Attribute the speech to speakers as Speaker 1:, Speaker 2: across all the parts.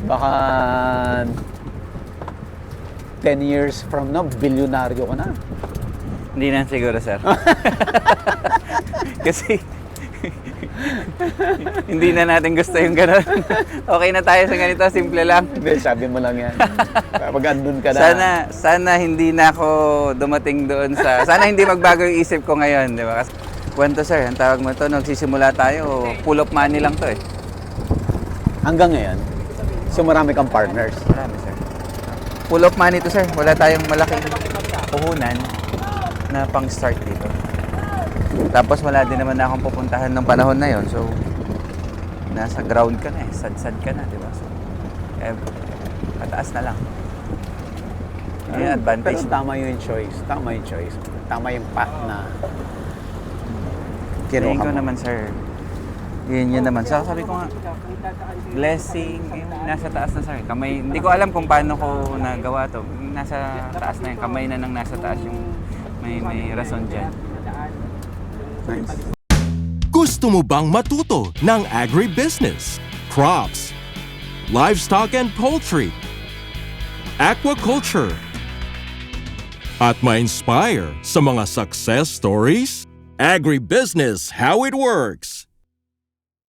Speaker 1: Baka 10 years from now, bilyonaryo ka na.
Speaker 2: Hindi na siguro, sir. Kasi hindi na natin gusto yung gano'n. Okay na tayo sa ganito, simple lang.
Speaker 1: Hindi, sabi mo lang yan. Kapag andun ka na.
Speaker 2: Sana hindi na ako dumating doon sa... Sana hindi magbago yung isip ko ngayon, di ba? Kasi, kwento, sir, ang tawag mo ito, nagsisimula tayo, full of money lang to eh.
Speaker 1: Hanggang ngayon, so marami kang partners.
Speaker 2: Marami, sir. Full of money to, sir. Wala tayong malaking puhunan na pang-start dito. Tapos wala din naman na akong pupuntahan ng panahon na yon. So, nasa ground ka na eh. Sad-sad ka na, di ba? So, pataas na lang. Yung advantage.
Speaker 1: Pero tama yung choice. Tama yung choice. Tama yung path na
Speaker 2: Tingin
Speaker 1: kinuha
Speaker 2: ko
Speaker 1: mo.
Speaker 2: naman, sir. Yun naman. So, sabi ko nga, blessing, yung nasa taas na, sir. Kamay, hindi ko alam kung paano ko nagawa to. Nasa taas na yung kamay na nang nasa taas yung may rason dyan.
Speaker 1: Nice.
Speaker 3: Gusto mo bang matuto ng agribusiness, crops, livestock and poultry, aquaculture, at ma-inspire sa mga success stories? Agribusiness How It Works!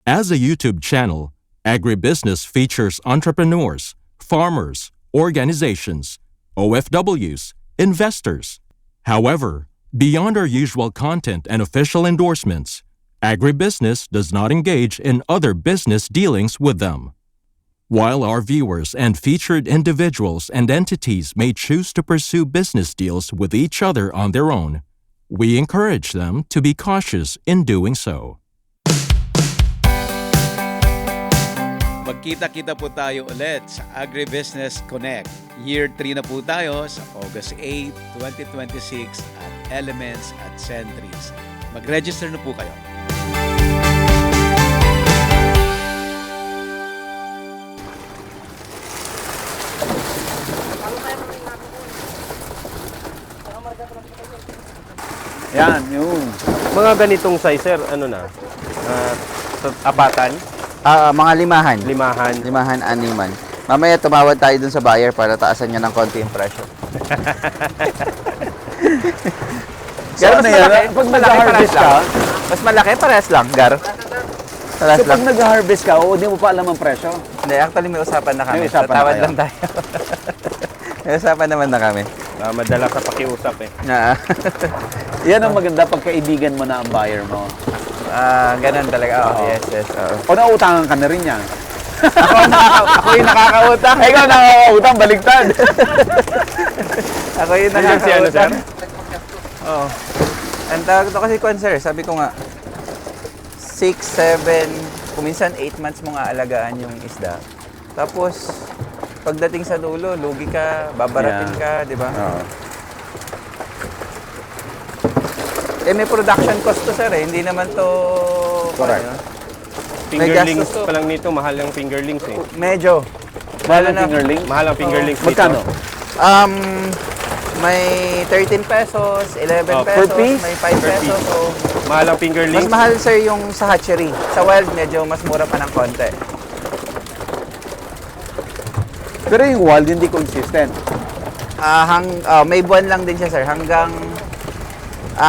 Speaker 3: As a YouTube channel, Agribusiness features entrepreneurs, farmers, organizations, OFWs, investors. However, beyond our usual content and official endorsements, Agribusiness does not engage in other business dealings with them. While our viewers and featured individuals and entities may choose to pursue business deals with each other on their own, we encourage them to be cautious in doing so.
Speaker 1: Magkita-kita po tayo ulit sa Agribusiness Connect. Year 3 na po tayo sa August 8, 2026 at Elements at Sentries. Mag-register na po kayo. Yan, yun.
Speaker 4: Mga ganitong size, sir, ano na? Apatan,
Speaker 2: Mga limahan.
Speaker 4: limahan.
Speaker 2: Limahan, animan. Mamaya tumawad tayo dun sa buyer para taasan niya ng konti yung presyo.
Speaker 1: So, ano yan? Pag nag-harvest ka,
Speaker 2: Mas malaki, parehas lang, Gar. Parehas
Speaker 1: so pag
Speaker 2: lang.
Speaker 1: nag-harvest ka, hindi mo pa alam ang presyo.
Speaker 2: Hindi, actually may usapan na kami.
Speaker 1: May usapan na
Speaker 2: Tatawad
Speaker 1: kayo.
Speaker 2: lang tayo. May usapan naman na kami.
Speaker 4: Madala sa pakiusap eh.
Speaker 2: Na,
Speaker 1: Yan ang maganda pag kaibigan mo na ang buyer mo.
Speaker 2: ganun talaga.
Speaker 1: Oo.
Speaker 2: Yes. Oo.
Speaker 1: O nauutangan ka na rin yan.
Speaker 2: Ako yung nakakautang.
Speaker 1: Ikaw nakakautang, baliktad.
Speaker 2: Ako yung
Speaker 4: Nandiyan si ano, sir?
Speaker 2: nakakautang. Oo. Ang tawag to kasi sir, sabi ko nga, 6, 7, kuminsan 8 months mo nga alagaan yung isda. Tapos, pagdating sa dulo, lugi ka, babaratin ka, di ba?
Speaker 1: Oo.
Speaker 2: May production cost to, sir, eh. Hindi naman to...
Speaker 1: Correct.
Speaker 2: ano,
Speaker 4: Fingerlings
Speaker 2: gastos to.
Speaker 4: pa lang nito, mahal ang fingerlings eh.
Speaker 2: Medyo.
Speaker 1: Mahal ang
Speaker 2: na-
Speaker 1: fingerling?
Speaker 4: Mahal ang fingerlings dito.
Speaker 1: Magkano?
Speaker 2: May 13 pesos, 11
Speaker 1: Oh, per
Speaker 2: pesos,
Speaker 1: piece?
Speaker 2: may 5
Speaker 4: Per
Speaker 2: pesos.
Speaker 4: piece.
Speaker 2: So,
Speaker 4: Mahal ang
Speaker 2: mas
Speaker 4: fingerlings.
Speaker 2: mahal, sir, yung sa hatchery. Sa wild, medyo mas mura pa ng konti.
Speaker 1: Pero yung wild, hindi consistent.
Speaker 2: May buwan lang din siya, sir. Hanggang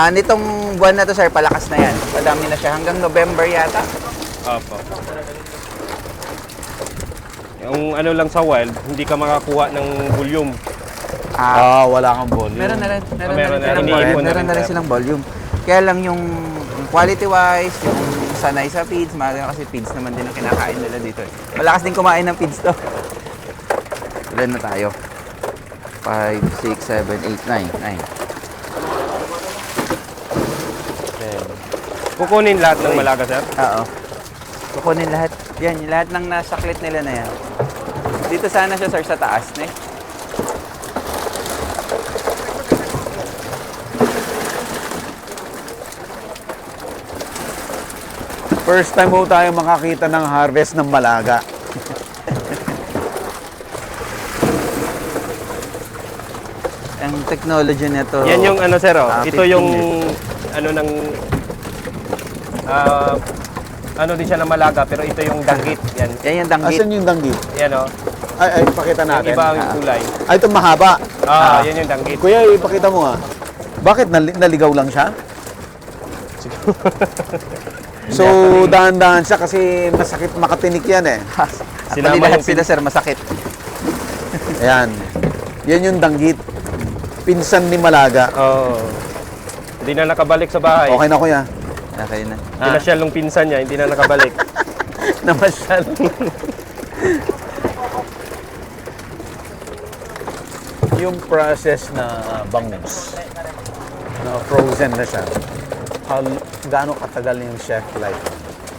Speaker 2: nitong buwan na to, sir, palakas na yan. Madami na siya. Hanggang November yata.
Speaker 4: Opo. Yung ano lang sa wild, hindi ka makakuha ng volume.
Speaker 1: Wala kang volume.
Speaker 2: Meron na rin.
Speaker 4: Meron na rin.
Speaker 2: silang
Speaker 4: Iniipon
Speaker 2: volume.
Speaker 4: na
Speaker 2: Meron
Speaker 4: rin,
Speaker 2: na rin
Speaker 4: sir.
Speaker 2: silang volume. Kaya lang yung quality-wise, yung sanay sa feeds, mahal kasi feeds naman din ang kinakain nila dito. Malakas din kumain ng feeds to. Ilan na tayo? 5, 6, 7, 8, 9.
Speaker 4: Kukunin lahat ng malaga, sir.
Speaker 2: Oo. Kukunin lahat. Yan, yung lahat ng nasa klit nila na yan. Dito sana siya, sir, sa taas. Ne?
Speaker 1: First time mo tayo makakita ng harvest ng malaga.
Speaker 2: Ang technology nito.
Speaker 4: Yan yung ano, sir, oh. Ito
Speaker 2: 15
Speaker 4: yung
Speaker 2: years.
Speaker 4: ano ng ano din siya na malaga, pero ito yung danggit. Yan.
Speaker 2: Yan yung danggit.
Speaker 1: Asan yung danggit?
Speaker 4: Yan, oh.
Speaker 1: Ay, ipakita
Speaker 4: Yung
Speaker 1: natin.
Speaker 4: iba ang kulay.
Speaker 1: Ay, ito mahaba.
Speaker 4: Yan yung danggit.
Speaker 1: Kuya, ipakita mo nga. Bakit naligaw lang siya? So, dahan-dahan siya kasi masakit makatinik yan eh.
Speaker 2: Actually, lahat sila sir masakit.
Speaker 1: Ayan. Yan yung danggit. Pinsan ni Malaga.
Speaker 4: Oo. Hindi na nakabalik sa bahay.
Speaker 1: Okay na kuya.
Speaker 2: Okay na.
Speaker 4: Pinasyal nung pinsan niya, hindi na nakabalik.
Speaker 1: Namasyal. Yung process na bangus, na frozen na siya, gaano katagal yung chef life?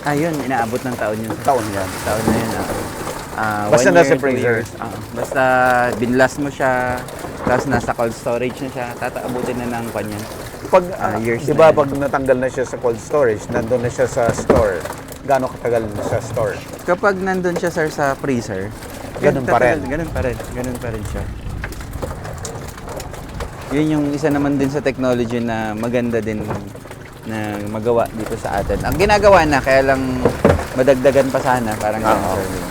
Speaker 2: Ayun, inaabot ng taon yun.
Speaker 1: Taon yan.
Speaker 2: Taon na yun.
Speaker 1: Basta
Speaker 2: 1
Speaker 1: nasa
Speaker 2: year, 2
Speaker 1: freezer.
Speaker 2: years. Basta binlast mo siya, tapos nasa cold storage na siya, tataabutin na ng kanyan.
Speaker 1: Pag,
Speaker 2: Years
Speaker 1: di ba
Speaker 2: na yun.
Speaker 1: pag natanggal na siya sa cold storage, nandun na siya sa store, gaano katagal sa store?
Speaker 2: Kapag nandun siya sir sa freezer,
Speaker 1: Ganun pa rin.
Speaker 2: Ganun pa rin. Ganun pa rin siya. Yun yung isa naman din sa technology na maganda din na magawa dito sa atin. Ang ginagawa na, kaya lang madagdagan pa sana, parang ganun sir. Diba?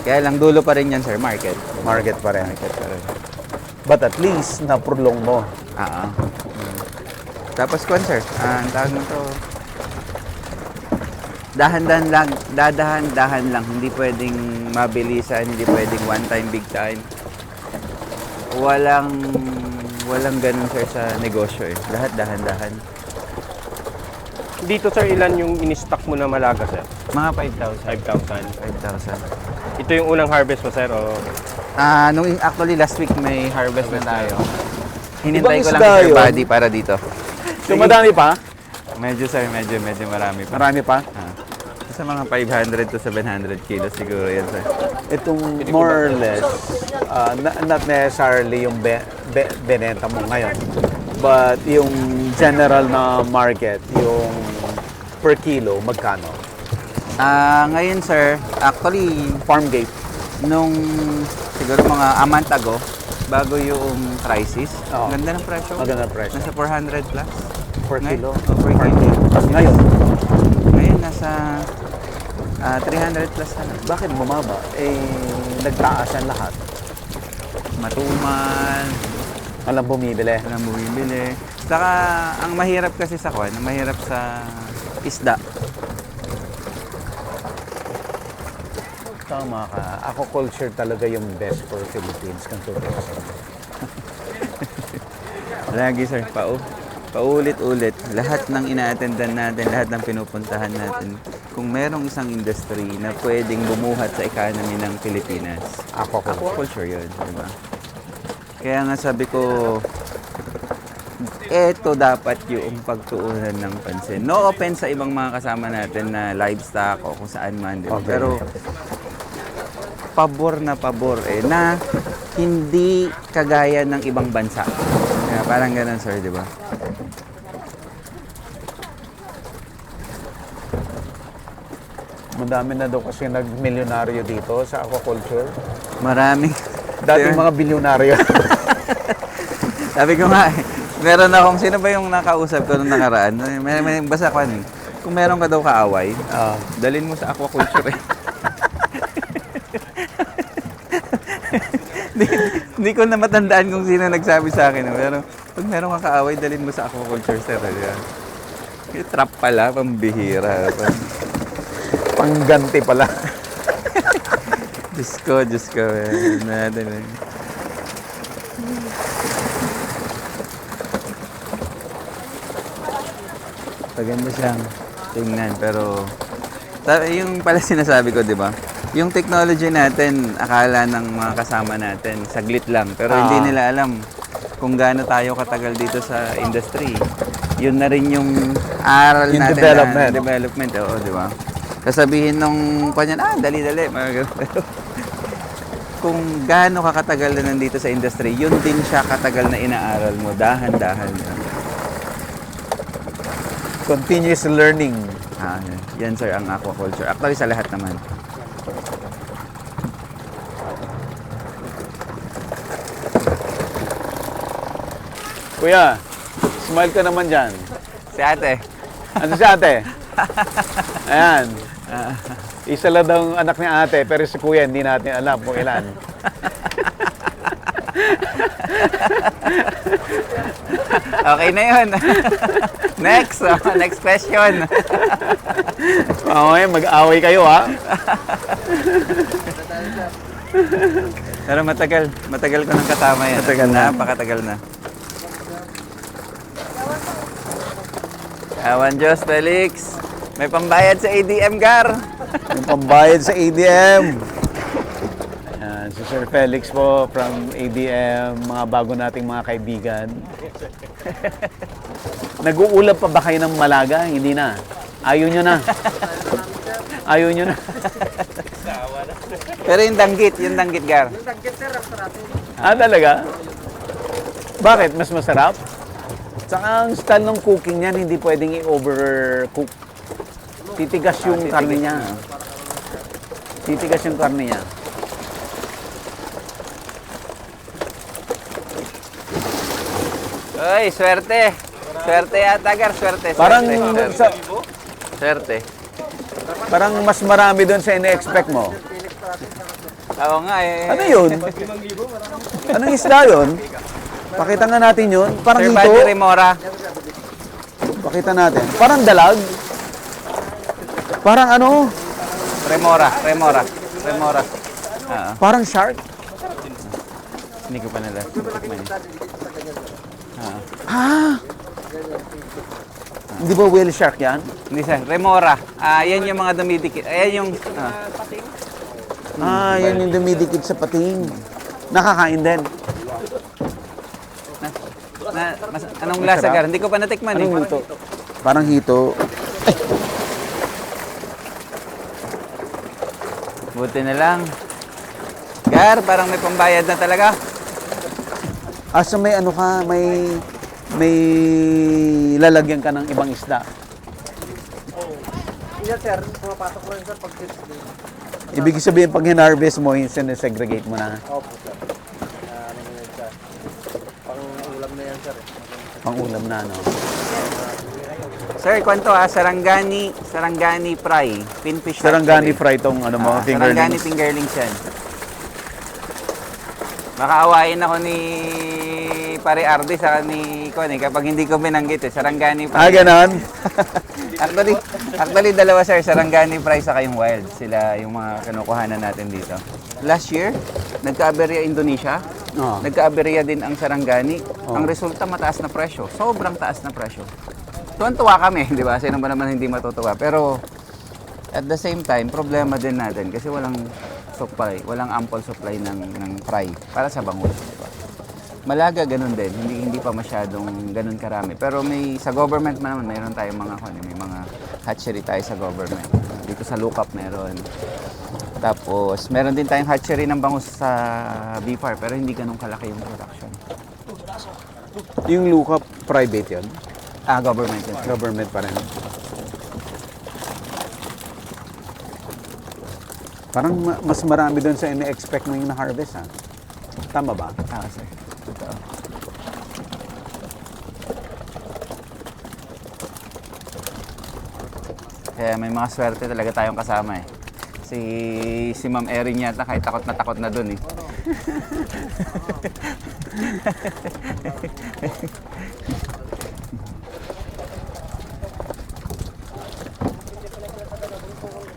Speaker 2: Kaya lang dulo pa rin yan sir, market.
Speaker 1: Market pa rin.
Speaker 2: Market pa rin.
Speaker 1: But at least, napurlong mo.
Speaker 2: Oo. Tapos kwan sir, ang tawag mo to, dahan-dahan lang, dadahan-dahan lang, hindi pwedeng mabilisan, hindi pwedeng one time, big time. Walang ganun sir sa negosyo eh. Lahat dahan-dahan.
Speaker 4: Dito sir, ilan yung in-stock mo na Malaga sir?
Speaker 2: Mga
Speaker 4: 5,000.
Speaker 2: 5,000.
Speaker 4: Ito yung unang harvest mo sir? O...
Speaker 2: Actually last week may harvest na tayo. Hinintay
Speaker 1: Ibang
Speaker 2: ko lang
Speaker 1: isda
Speaker 2: sir
Speaker 1: yun.
Speaker 2: body para dito.
Speaker 1: So, madami pa?
Speaker 2: Medyo sir, medyo marami pa.
Speaker 1: Marami pa?
Speaker 2: Sa mga 500 to 700 kilos siguro yan sir.
Speaker 1: Itong more or less, not necessarily yung benenta mo ngayon, but yung general na market, yung per kilo, magkano?
Speaker 2: Ngayon sir, actually
Speaker 1: Farm gate.
Speaker 2: nung siguro mga a month ago, bago yung crisis,
Speaker 1: Oo.
Speaker 2: ganda ng presyo.
Speaker 1: Maganda presyo.
Speaker 2: Nasa 400 plus.
Speaker 1: Per kilo?
Speaker 2: Per kilo.
Speaker 1: Ngayon,
Speaker 2: Ngayon nasa 300 plus na.
Speaker 1: bakit bumaba? Nagtaas yan lahat.
Speaker 2: Matumal,
Speaker 1: Alam bumibili.
Speaker 2: walang bumibili. Saka ang mahirap kasi sa kwan, ang mahirap sa isda.
Speaker 1: Tama ka. Aquaculture talaga yung best for Philippines. Kung tutusin.
Speaker 2: Lagi sir, paulit-ulit. Lahat ng ina-attendan natin, lahat ng pinupuntahan natin, kung merong isang industry na pwedeng bumuhat sa economy ng Pilipinas, aquaculture yun, di ba? Kaya nga sabi ko, eto dapat yung pagtuunan ng pansin. No offense sa ibang mga kasama natin na livestock o kung saan man, di ba?
Speaker 1: Okay.
Speaker 2: Pero pabor na pabor na hindi kagaya ng ibang bansa. Kaya parang ganun sir, di ba?
Speaker 1: Madami na daw kasi nag-milyonaryo dito sa aquaculture.
Speaker 2: Maraming.
Speaker 1: Dating mga bilyonaryo.
Speaker 2: Sabi ko nga, meron akong, sino ba yung nakausap ko nung nakaraan? Basta ko kung meron ka daw kaaway, dalhin mo sa aquaculture eh. Hindi ko na matandaan kung sino nagsabi sa akin. Pero pag meron kang kaaway, dalhin mo sa aquaculture sir. Trap pala, pambihira.
Speaker 1: Pangganti pala.
Speaker 2: Diyos ko. Natin eh. Paganda siyang tingnan, pero yung pala sinasabi ko, di ba? Yung technology natin, akala ng mga kasama natin, saglit lang. Pero hindi nila alam kung gaano tayo katagal dito sa industry. Yun na rin yung aral
Speaker 1: Yung
Speaker 2: natin
Speaker 1: development.
Speaker 2: na development. Oo, di ba? Sasabihin nung kanyan, dali-dali. Mga ganun. Pero kung gaano ka katagal na nandito sa industry, yun din siya katagal na inaaral mo, dahan-dahan.
Speaker 1: Continuous learning.
Speaker 2: Yan sir ang aquaculture. Actually sa lahat naman.
Speaker 1: Kuya, smile ka naman dyan.
Speaker 2: Si ate.
Speaker 1: Ano si ate? Ayan. Isa lang daw ang anak ni ate, pero si kuya hindi natin alam kung ilan.
Speaker 2: Okay na yun. Next. Next question.
Speaker 1: Mamaya mag-away kayo ha.
Speaker 2: Pero matagal ko nang kasama yan.
Speaker 1: Matagal na.
Speaker 2: Napakatagal na. Awan Diyos, Felix. May pambayad sa ADM, Gar.
Speaker 1: Yung pambayad sa ADM. Ayan, si Sir Felix po from ADM, mga bago nating mga kaibigan. Nag-uulap pa ba kayo ng Malaga? Hindi na. Ayaw nyo na. Ayaw nyo na.
Speaker 2: Pero yung danggit, Gar.
Speaker 1: Ah, talaga? Bakit? Mas masarap? Tsaka ang style ng cooking niyan, hindi pwedeng i-overcook. Titigas yung karne niya. Titigas yung karne niya.
Speaker 2: Uy, swerte. Swerte yata, Gar. Swerte.
Speaker 1: Parang,
Speaker 2: Swerte.
Speaker 1: parang mas marami doon sa ine-expect mo.
Speaker 2: Oo nga eh.
Speaker 1: Ano yun? Anong isda yun? Pakita nga natin yun. Parang
Speaker 2: Sir
Speaker 1: hito.
Speaker 2: Buddy Remora.
Speaker 1: Pakita natin. Parang dalag. Parang ano?
Speaker 2: Remora.
Speaker 1: Parang shark.
Speaker 2: Hindi ko pa nila.
Speaker 1: Hindi ba whale shark yan?
Speaker 2: Hindi sir. Remora. Yan yung mga dumidikit. Ayan yung...
Speaker 1: Yan yung dumidikit sa pating. Nakakain din.
Speaker 2: Anong lasa, Gar? Hindi ko pa natikman eh.
Speaker 1: Anong hito? Parang hito.
Speaker 2: Buti na lang. Gar, parang may pambayad na talaga.
Speaker 1: So may ano ka, may lalagyan ka ng ibang isda.
Speaker 5: Yes, sir. Pumapasok ko rin, sir, pag tips din.
Speaker 1: Ibig sabihin, pag hinarvest mo, sinesegregate mo na.
Speaker 5: Opo, sir. Ano na yan, sir? Pang-ulam na yan, sir.
Speaker 1: Pang-ulam na, no?
Speaker 2: Sir, kwanto Sarangani fry. Pinfish
Speaker 1: Sarangani fry tong ano mo,
Speaker 2: Sarangani
Speaker 1: fingerlings.
Speaker 2: fingerlings yan. Baka awayin ako ni Pare Ardi sa ni Connie kapag hindi ko binanggit eh. Sarangani fry.
Speaker 1: Ganon.
Speaker 2: Actually, dalawa sir, Sarangani fry sa kayong wild. Sila yung mga kinukuhanan natin dito. Last year, nagka-aberya Indonesia.
Speaker 1: Oh.
Speaker 2: Nagka-aberya din ang Sarangani. Ang resulta, mataas na presyo. Sobrang taas na presyo. Tuwan-tuwa kami, di ba? Sino ba naman hindi matutuwa? Pero at the same time, problema din natin kasi walang supply, walang ample supply ng fry para sa bangus. Di ba? Malaga ganun din, hindi pa masyadong ganun karami. Pero may sa government naman mayroon tayong mga may mga hatchery tayo sa government. Dito sa Lukap meron. Tapos meron din tayong hatchery ng bangus sa BFAR pero hindi ganun kalaki yung production.
Speaker 1: Yung lukap, private yun?
Speaker 2: Government yun.
Speaker 1: Government pa rin. Parang mas marami doon sa ine-expect mo yung na-harvest, ha? Tama ba?
Speaker 2: Sir. Totoo. Kaya may mga swerte talaga tayong kasama eh. Si Ma'am Erin yata kahit takot na dun eh.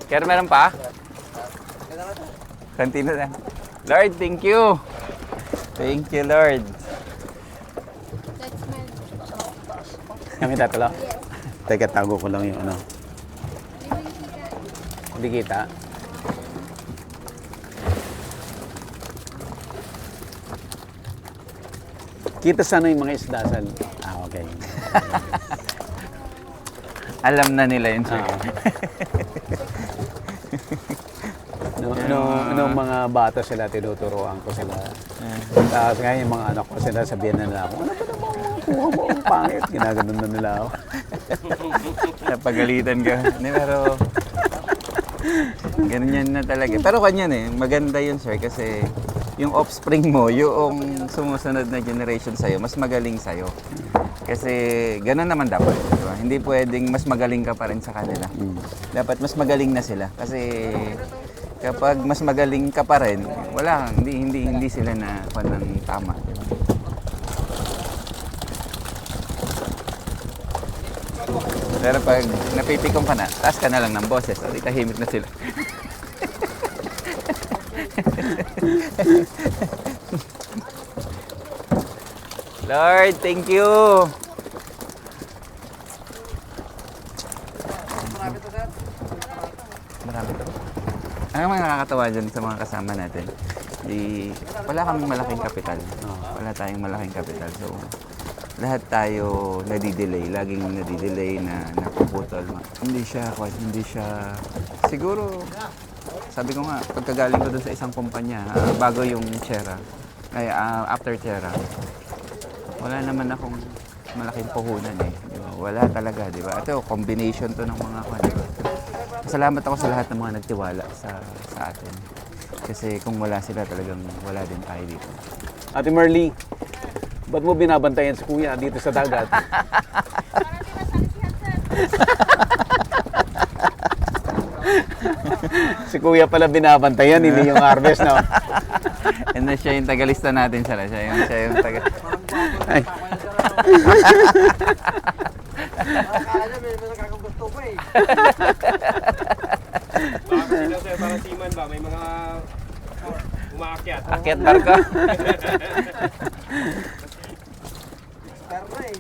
Speaker 2: Kaya meron pa? Kantina na. Lord, thank you. Thank you, Lord.
Speaker 1: Kami tatlo? Teka, tago ko lang yung ano. Hindi kita. Kita sana yung mga isda sa... okay.
Speaker 2: Alam na nila yun, sir.
Speaker 1: Nung mga bata sila, tinuturoan ko sila. Tapos ngayon yung mga anak ko sila, sabihan na nila ako, ano ba naman kuha mo ang pangit? Ginaganon na nila ako.
Speaker 2: Napagalitan ka. Hindi, pero... Ganun yan na talaga. Pero kanyan eh, maganda yun, sir, kasi yung offspring mo, yung sumusunod na generation sa'yo, mas magaling sa'yo. Kasi ganun naman dapat. Di ba? Hindi pwedeng mas magaling ka pa rin sa kanila. Dapat mas magaling na sila. Kasi kapag mas magaling ka pa rin, wala, hindi sila na ng tama. Di ba? Pero pag napipikong ka na, taas ka na lang ng boses, o di tahimik na sila. Lord, thank you! Marami to. Ano mga nakakatawa dyan sa mga kasama natin? Wala kaming malaking kapital. Wala tayong malaking kapital. So, lahat tayo nadidelay. Laging nadidelay na napuputol. Hindi siya, siguro, sabi ko nga, pagkagaling ko dun sa isang kumpanya, bago yung Chera, after Chera, wala naman akong malaking puhunan eh. Di ba? Wala talaga, di ba? Ito, combination to ng mga kwan. Salamat ako sa lahat ng mga nagtiwala sa atin. Kasi kung wala sila, talagang wala din tayo dito.
Speaker 1: Ate Marley, ba't mo binabantayan si Kuya dito sa dagat? Si Kuya pala binabantayan, hindi yung harvest, no?
Speaker 2: And then siya yung tagalista natin siya. Siya yung taga...
Speaker 1: Ay.
Speaker 5: Akala niya may nakakagusto ko eh.
Speaker 4: Baka kasi daw sir, parang seaman ba? May mga umaakyat.
Speaker 2: Akyat barko.
Speaker 5: Pero na eh.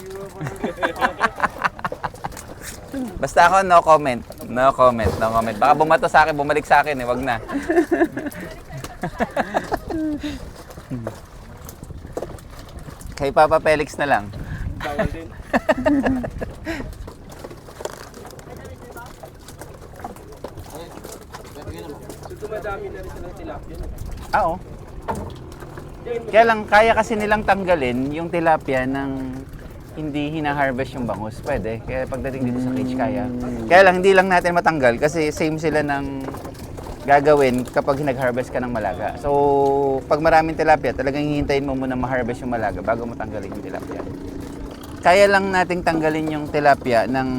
Speaker 2: Basta ako, no comment. No comment, no comment. Baka bumato sa akin, bumalik sa akin eh. Wag na. Kay Papa Felix na lang.
Speaker 4: Bawal din. So dumadami na rin silang tilapia.
Speaker 2: Oo. Kaya lang, kaya kasi nilang tanggalin yung tilapia ng hindi hina-harvest yung bangus. Pwede. Kaya pagdating dito sa cage, kaya. Kaya lang, hindi lang natin matanggal kasi same sila ng gagawin kapag nag-harvest ka ng malaga. So, pag maraming tilapia, talagang hihintayin mo muna ma-harvest yung malaga bago mo tanggalin yung tilapia. Kaya lang nating tanggalin yung tilapia ng,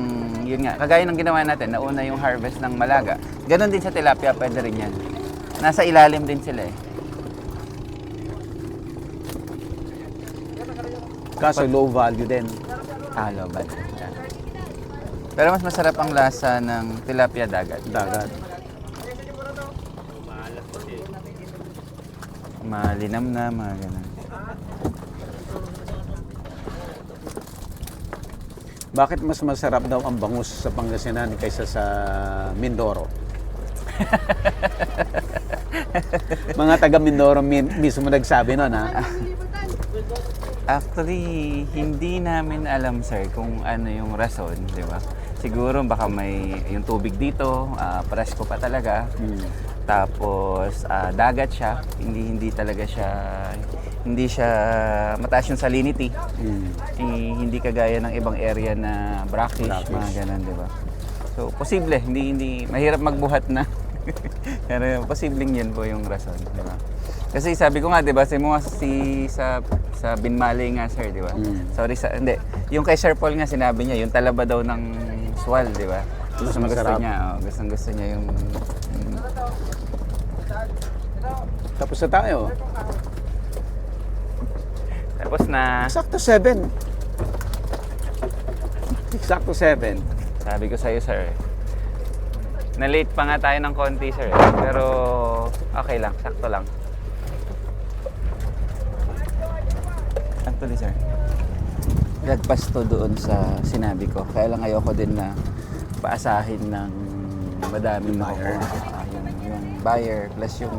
Speaker 2: yun nga, kagaya ng ginawa natin, nauna yung harvest ng malaga. Ganon din sa tilapia, pwede rin yan. Nasa ilalim din sila eh.
Speaker 1: Kaso low value din.
Speaker 2: Loban. Pero mas masarap ang lasa ng tilapia dagat.
Speaker 1: Dagat.
Speaker 2: Malinam na, mga ganun.
Speaker 1: Bakit mas masarap daw ang bangus sa Pangasinan kaysa sa Mindoro? Mga taga Mindoro mismo nagsabi nun, ha?
Speaker 2: Actually, hindi namin alam, sir, kung ano yung rason, di ba? Siguro baka may yung tubig dito, presko pa talaga. Tapos dagat siya, hindi talaga siya, hindi siya mataas yung salinity. Hindi kagaya ng ibang area na brackish, mga ganun, di ba? So, posible, hindi mahirap magbuhat na. Pero posibleng yun po yung rason, di ba? Kasi sabi ko nga, di ba, sa Binmali nga, sir, di ba? Sorry, hindi. Yung kay Sir Paul nga, sinabi niya, yung talaba daw ng swal, di ba? Gusto niya, gusto niya yung...
Speaker 1: Tapos na tayo.
Speaker 2: Tapos na,
Speaker 1: Sakto 7. Sakto 7.
Speaker 2: sabi ko sa'yo, sir, na-late pa nga tayo ng konti, sir. Pero okay lang, sakto lang. Actually, sir, lagpas to doon sa sinabi ko. Kaya lang ayoko din na paasahin ng madaming buyer. Yung buyer plus yung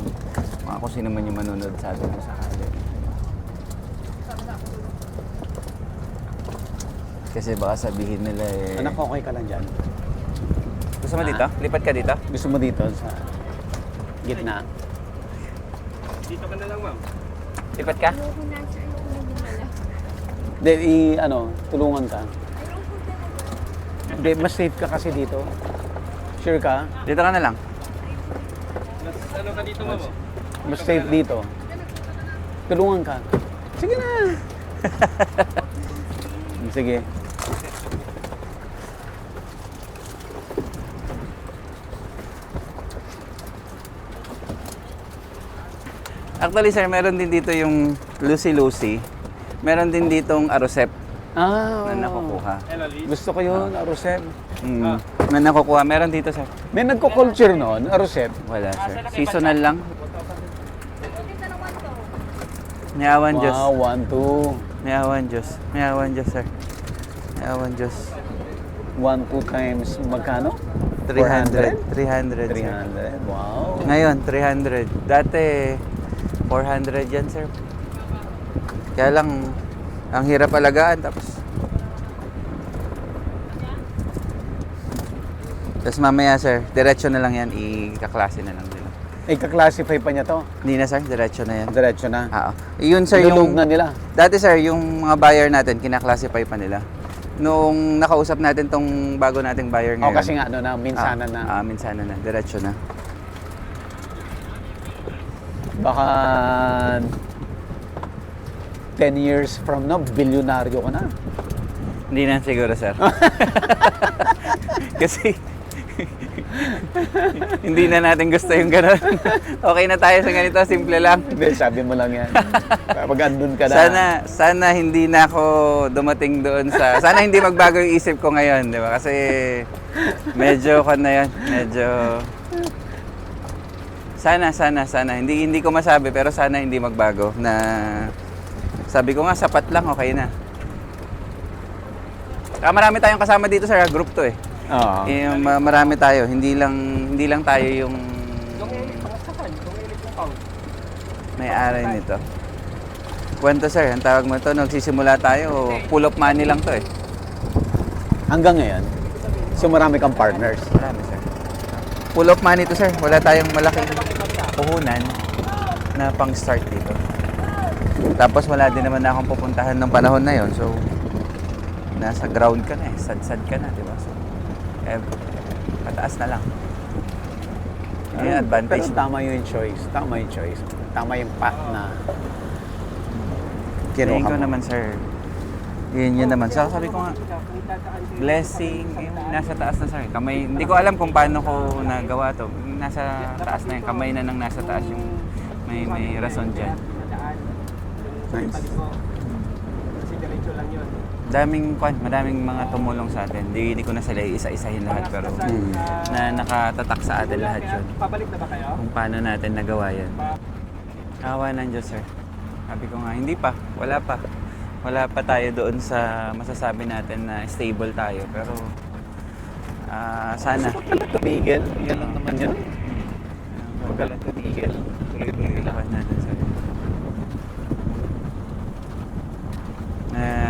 Speaker 2: mga kung sino man yung manunod sa atin sa kanila. Kasi baka sabihin nila eh...
Speaker 1: Anak, okay ka lang dyan.
Speaker 2: Gusto mo dito? Lipat ka dito?
Speaker 1: Gusto mo dito sa gitna?
Speaker 4: Dito ka na lang, ma'am.
Speaker 2: Lipat ka?
Speaker 1: Hindi, tulungan ka. Hindi, mas safe ka kasi dito. Sure ka?
Speaker 2: Dito ka na lang.
Speaker 4: Ano ka dito, ma'am?
Speaker 1: Mas safe dito. Tulungan ka. Sige na. Sige.
Speaker 2: Actually, sir, meron din dito yung Lucy Lucy. Meron din ditong Arosep
Speaker 1: Ah,
Speaker 2: na nakukuha.
Speaker 1: gusto ko yun, Arosep.
Speaker 2: Na nakukuha. Meron dito, sir.
Speaker 1: May nagko-culture noon, Arosep.
Speaker 2: Wala, sir. Seasonal lang. May awan, Diyos.
Speaker 1: Wow, 1, 2.
Speaker 2: May awan, Diyos. May awan, Diyos, sir. May awan, Diyos.
Speaker 1: 1, 2 times magkano?
Speaker 2: 300. 300, sir.
Speaker 1: 300. Wow.
Speaker 2: Ngayon, 300. Dati, 400 yan, sir. Kaya lang, ang hirap alagaan. Tapos mamaya, sir, diretso na lang yan. Ikaklase na lang nila.
Speaker 1: Ika-classify pa niya to.
Speaker 2: Hindi na, sir. Diretso na yan.
Speaker 1: Diretso na.
Speaker 2: Oo. Yun, sir,
Speaker 1: Ilulog
Speaker 2: yung...
Speaker 1: na nila.
Speaker 2: Dati, sir, yung mga buyer natin, kinaklasify pa nila. Nung nakausap natin tong bago nating buyer
Speaker 1: O
Speaker 2: ngayon.
Speaker 1: kasi nga, ano na, minsanan na.
Speaker 2: Minsanan na. Diretso na.
Speaker 1: Baka 10 years from now, bilyonaryo ka na.
Speaker 2: Hindi na siguro, sir. Kasi hindi na natin gusto yung gano'n. Okay na tayo sa ganito, simple lang.
Speaker 1: Hindi, sabi mo lang yan. Kapag andun ka na.
Speaker 2: Sana hindi na ako dumating doon sa... Sana hindi magbago yung isip ko ngayon, di ba? Kasi medyo na yun. Medyo... Sana. Hindi ko masabi, pero sana hindi magbago na... Sabi ko nga, sapat lang, okay na. Marami tayong kasama dito sa group to eh.
Speaker 1: Oo.
Speaker 2: Marami tayo, hindi lang tayo yung may-ari nito. Kwento, sir, ang tawag mo to, nagsisimula tayo, full of money lang to eh.
Speaker 1: Hanggang ngayon, so marami kang partners.
Speaker 2: Marami, sir. Full of money to, sir. Wala tayong malaking puhunan na pang-start dito. Tapos wala din naman na akong pupuntahan ng panahon na yon. So, nasa ground ka na eh. Sad-sad ka na, di ba? So, pataas na lang. Yung advantage.
Speaker 1: Pero tama yung choice. Tama yung path na kinuha
Speaker 2: Tingin ko
Speaker 1: mo.
Speaker 2: naman, sir. Yun naman. So, sabi ko nga, blessing, yung nasa taas na, sir. Kamay, hindi ko alam kung paano ko nagawa to. Nasa taas na yung kamay na nang nasa taas yung may rason dyan.
Speaker 1: Nice.
Speaker 4: Kasi diretso lang yun.
Speaker 2: Madaming mga tumulong sa atin. Hindi ko na sila isa-isahin lahat, pero na nakatatak sa atin lahat yun.
Speaker 4: Pabalik na ba kayo?
Speaker 2: Kung paano natin nagawa yan. Awa ng Diyos, sir. Sabi ko nga, hindi pa. Wala pa. Wala pa tayo doon sa masasabi natin na stable tayo. Pero sana.
Speaker 1: Huwag ka lang tumigil. Yan lang naman yun. Huwag ka lang tumigil.
Speaker 2: Tuloy-tuloy laban natin, sir.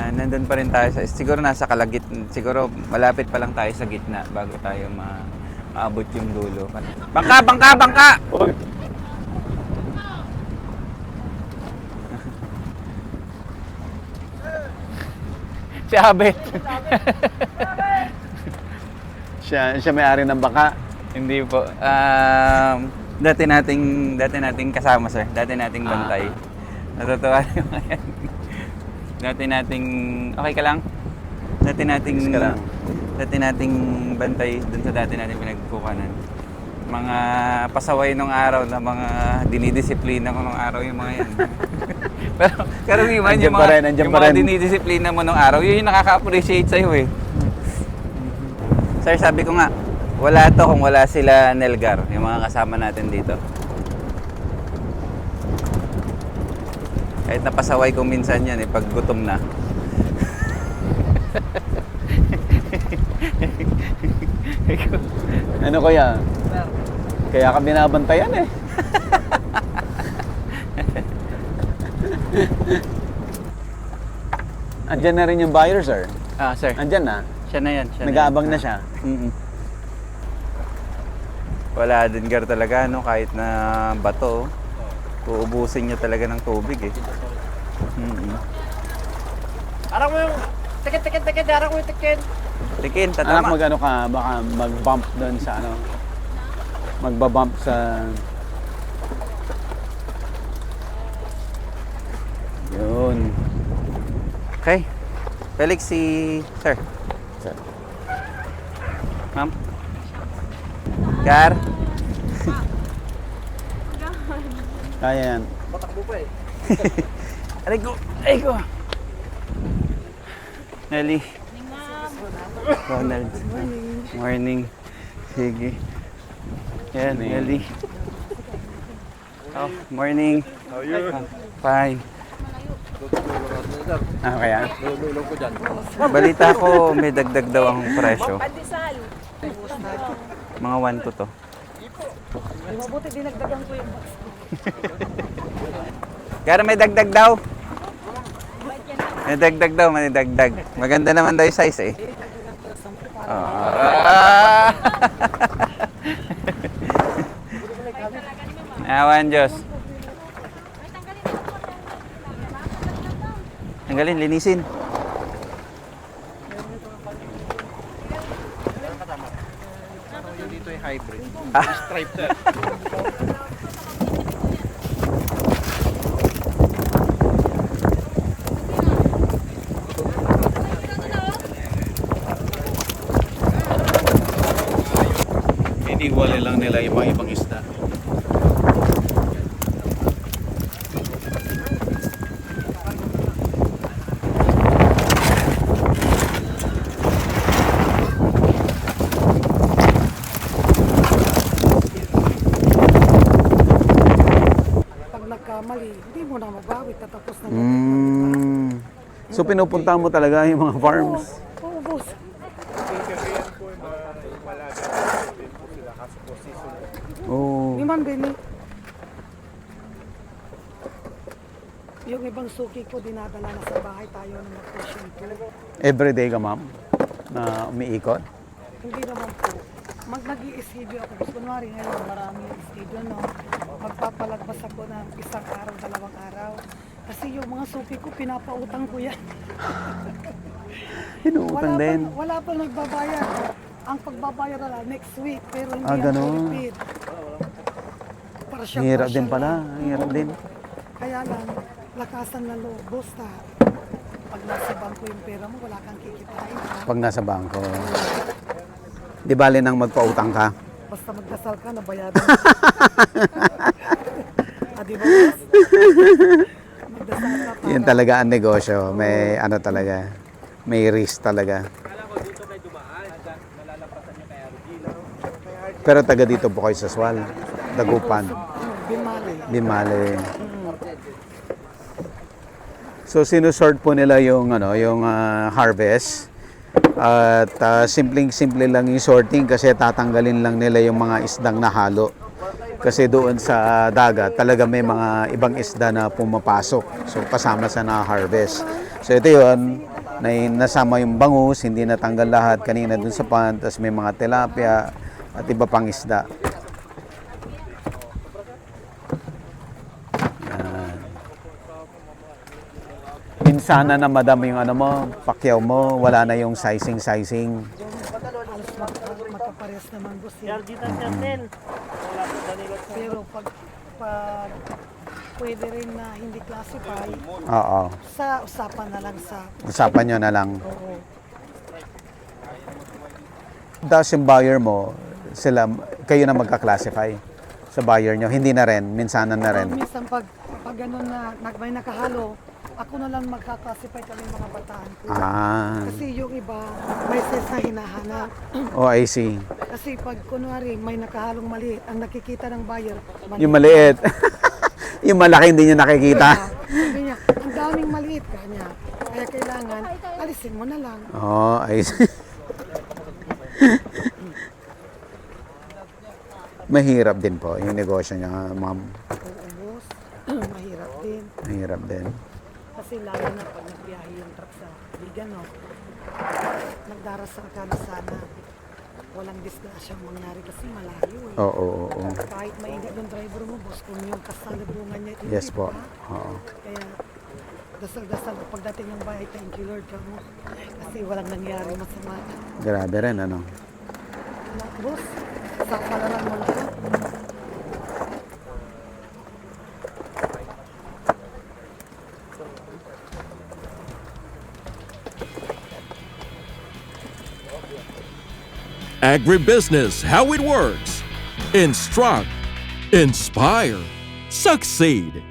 Speaker 2: Nandun pa rin tayo siguro nasa kalagit, siguro malapit pa lang tayo sa gitna bago tayo maabot yung dulo. Bangka!
Speaker 1: Si Abet. siya may-ari ng baka.
Speaker 2: Hindi po. Dati nating kasama, sir. Dati nating bantay. Natutuwa naman yan. Dati nating... Okay ka lang? Dati nating bantay dun sa dati nating pinagkukanan. Mga pasaway nung araw na mga dinidisiplina ko nung araw yung mga yan. pero karaniwan yung mga dinidisiplina mo nung araw, yun yung nakaka-appreciate sa'yo eh. Sir, sabi ko nga, wala to kung wala sila Nelgar, yung mga kasama natin dito. Kahit napasaway ko minsan yan pag gutom na.
Speaker 1: Ano kaya? Kaya ka binabantayan eh. Andyan na rin yung buyer, sir.
Speaker 2: Sir.
Speaker 1: Andyan na.
Speaker 2: Siya na yan.
Speaker 1: Nag-aabang na siya.
Speaker 2: Wala din gar talaga, no? Kahit na bato. Uubusin niya talaga ng tubig eh.
Speaker 4: Arang mo yung... Tikit, arang mo yung tikit.
Speaker 2: Tikin,
Speaker 1: Anak,
Speaker 2: tatama.
Speaker 1: mag-ano ka, baka mag-bump doon sa ano. Magbabump sa... Yun.
Speaker 2: Okay. Felix, si Sir.
Speaker 1: Sir.
Speaker 2: Ma'am? Car?
Speaker 1: Kaya yan.
Speaker 5: Patakbo pa eh.
Speaker 2: Aray ko! Aray ko! Nelly. Ronald. Morning. Sige. Yan, Nelly. Oh, morning.
Speaker 5: How are you?
Speaker 2: Fine.
Speaker 1: Kaya?
Speaker 5: Lulong ko dyan.
Speaker 2: Balita ko, may dagdag daw ang presyo. Mga 1 to to.
Speaker 6: Mabuti dinagdagan ko yung box ko.
Speaker 2: Kaya may dagdag daw. May dagdag daw, may dagdag. Maganda naman daw yung size eh. Awan Diyos. Tanggalin, linisin.
Speaker 5: Dito yung hybrid. Stripe na.
Speaker 1: Iniwala lang nila yung mga ibang isda.
Speaker 6: Pag nagkamali, hindi mo na mabawi, tatapos na
Speaker 1: So pinupunta mo talaga yung mga farms?
Speaker 6: Oo, boss.
Speaker 1: Oh.
Speaker 6: Ni man din eh. Yung ibang suki ko, dinadala na sa bahay tayo na mag-fishing tour.
Speaker 1: Everyday ka, ma'am? Na umiikot?
Speaker 6: Hindi naman po. Nag-i-schedule ako. Gusto kunwari ngayon, marami yung schedule, no? Magpapalagpas ako ng 1 araw, 2 araw. Kasi yung mga suki ko, pinapautang ko yan.
Speaker 1: Inuutang din.
Speaker 6: Wala pang nagbabayad. Ang pagbabayad na next week, pero hindi ako
Speaker 1: ganun.
Speaker 6: repeat. Parsyal,
Speaker 1: Hirap din
Speaker 6: parsyal
Speaker 1: pala.
Speaker 6: lang.
Speaker 1: Hirap din.
Speaker 6: Kaya lang, lakasan na loob. Basta, pag nasa bangko yung pera mo, wala kang kikitain. Ha?
Speaker 1: Pag nasa bangko. Di bali nang magpautang ka?
Speaker 6: Basta magdasal ka, nabayadan. Di ba, boss? Magdasal ka para.
Speaker 1: Yun talaga ang negosyo. May ano talaga. May risk talaga. Pero taga dito po kayo sa Swal. Dagupan.
Speaker 6: Bimali.
Speaker 1: Bimali. So sinusort po nila yung harvest. At simpleng-simple lang yung sorting kasi tatanggalin lang nila yung mga isdang nahalo. Kasi doon sa dagat talaga may mga ibang isda na pumapasok. So kasama sa na-harvest. So ito yun, nasama yung bangus, hindi natanggal lahat kanina doon sa pond. Tapos may mga tilapia at iba pang isda. Minsana na madami yung ano mo, pakyaw mo, wala na yung sizing.
Speaker 6: Halos magkapares naman, boss. Pero pag pwede rin na hindi classify,
Speaker 1: Oo.
Speaker 6: sa usapan na lang sa
Speaker 1: Usapan nyo na lang.
Speaker 6: oo.
Speaker 1: Tapos yung buyer mo, kayo na magka-classify sa buyer nyo. Hindi na rin, minsanan na rin.
Speaker 6: Minsan pag ganun na may nakahalo, ako na lang magka-classify kami mga bataan ko.
Speaker 1: Ah,
Speaker 6: Kasi yung iba, may sense na hinahanap.
Speaker 1: oh I see.
Speaker 6: Kasi pag kunwari may nakahalong maliit, ang nakikita ng buyer,
Speaker 1: Yung maliit. Yung malaki hindi nyo nakikita.
Speaker 6: Sabi niya, ang daming maliit kanya. Kaya kailangan, alisin mo na lang.
Speaker 1: Oh, I see. Mahirap din po yung negosyo niya, ma'am.
Speaker 6: Uubos, mahirap din.
Speaker 1: Mahirap din.
Speaker 6: Kasi lalo na pag nagbiyahe yung truck sa bigan, no? Nagdarasal ka na sana. Walang disgrasyang mangyari kasi malayo eh.
Speaker 1: Oo.
Speaker 6: Kahit maingat yung driver mo, boss, kung yung kasalubungan niya, hindi
Speaker 1: Yes po.
Speaker 6: pa.
Speaker 1: Oo.
Speaker 6: Kaya dasal-dasal pagdating ng bahay, thank you Lord ka mo. Kasi walang nangyari masama.
Speaker 1: Grabe rin, ano.
Speaker 6: Boss, sa palaran mo lahat.
Speaker 3: Agribusiness How It Works. Instruct, inspire, succeed.